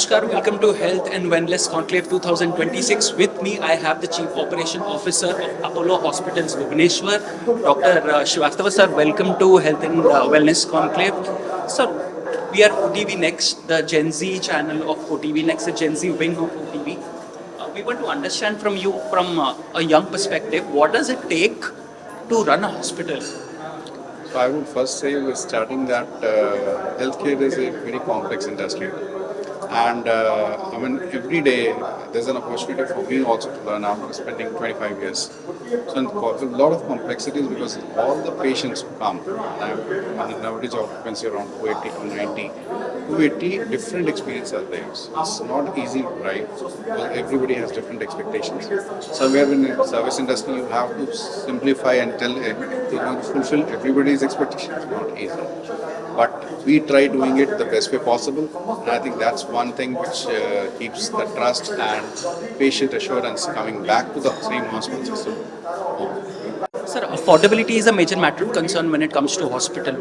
Namaskar, welcome to Health and Wellness Conclave 2026. With me, I have the Chief Operation Officer of Apollo Hospitals, Bhubaneswar, Dr. Srivastava. Sir, welcome to Health and Wellness Conclave. Sir, we are OTV Next, the Gen Z channel of OTV Next, the Gen Z wing of OTV. We want to understand from you, from a young perspective, what does it take to run a hospital? So I would first say we're starting that healthcare is a very complex industry, and I mean every day there's an opportunity for me also to learn after spending 25 years. So a lot of complexities because all the patients who come, on an average occupancy around 280 to 90, 280 different experiences are there. So it's not easy to drive because everybody has different expectations. Somewhere in the service industry you have to simplify and tell fulfill everybody's expectations. Not easy, but we try doing it the best way possible. And I think that's one thing which keeps the trust and patient assurance coming back to the same hospital system. Sir, affordability is a major matter of concern when it comes to hospital.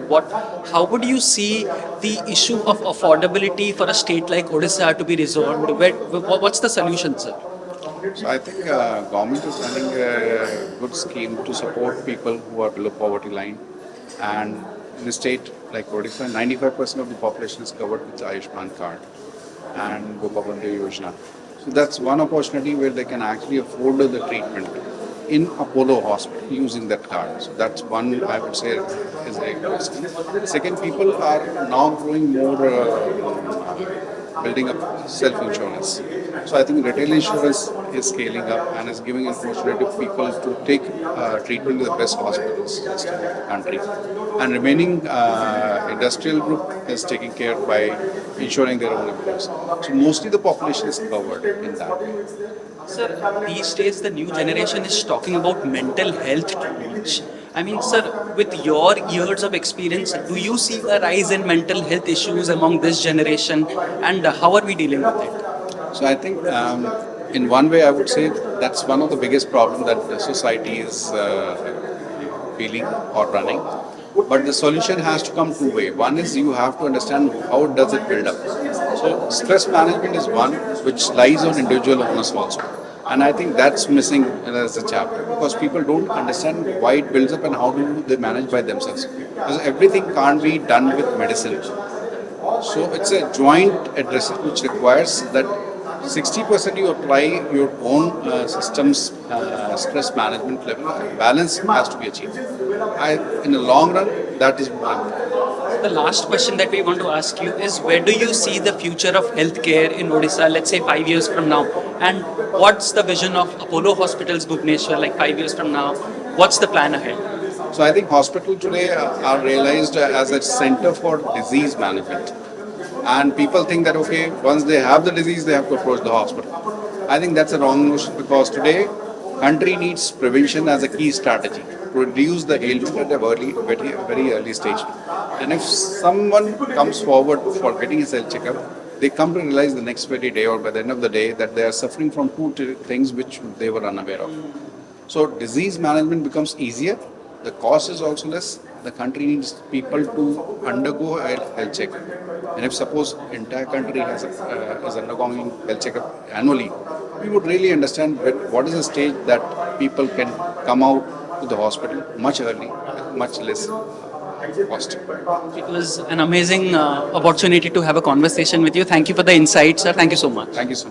How would you see the issue of affordability for a state like Odisha to be resolved? What's the solution, sir? So I think government is running a good scheme to support people who are below poverty line, and in a state like Odisha, 95% of the population is covered with the Ayushman card and Gopabandhu Yojana. So that's one opportunity where they can actually afford the treatment in Apollo Hospital using that card. So that's one I would say is a good scheme. Second, people are now growing more building up self-insurance. So I think retail insurance is scaling up and is giving an opportunity to people to take treatment in the best hospitals in the country. And remaining industrial group is taking care by ensuring their own employees. So mostly the population is covered in that way. Sir, these days the new generation is talking about mental health too much. I mean, sir, with your years of experience, do you see a rise in mental health issues among this generation, and how are we dealing with it? So I think in one way I would say that's one of the biggest problems that the society is feeling or running. But the solution has to come two way. One is you have to understand how does it build up. So stress management is one which lies on individual onus also. And I think that's missing as a chapter because people don't understand why it builds up and how do they manage by themselves. Because everything can't be done with medicine. So it's a joint addressing which requires that 60% you apply your own system's stress management level. Balance has to be achieved. In the long run, that is one. The last question that we want to ask you is where do you see the future of healthcare in Odisha, let's say 5 years from now? And what's the vision of Apollo Hospitals Bhubaneswar like 5 years from now? What's the plan ahead? So I think hospitals today are realized as a center for disease management. And people think that, okay, once they have the disease, they have to approach the hospital. I think that's a wrong notion because today, country needs prevention as a key strategy to reduce the ailment at a very early stage. And if someone comes forward for getting his health checkup, they come to realize the next very day or by the end of the day that they are suffering from two things which they were unaware of. So disease management becomes easier, the cost is also less, the country needs people to undergo a health checkup. And if suppose entire country is undergoing health checkup annually, we would really understand what is the stage that people can come out to the hospital much early, with much less cost. It was an amazing opportunity to have a conversation with you. Thank you for the insights, sir. Thank you so much. Thank you so much.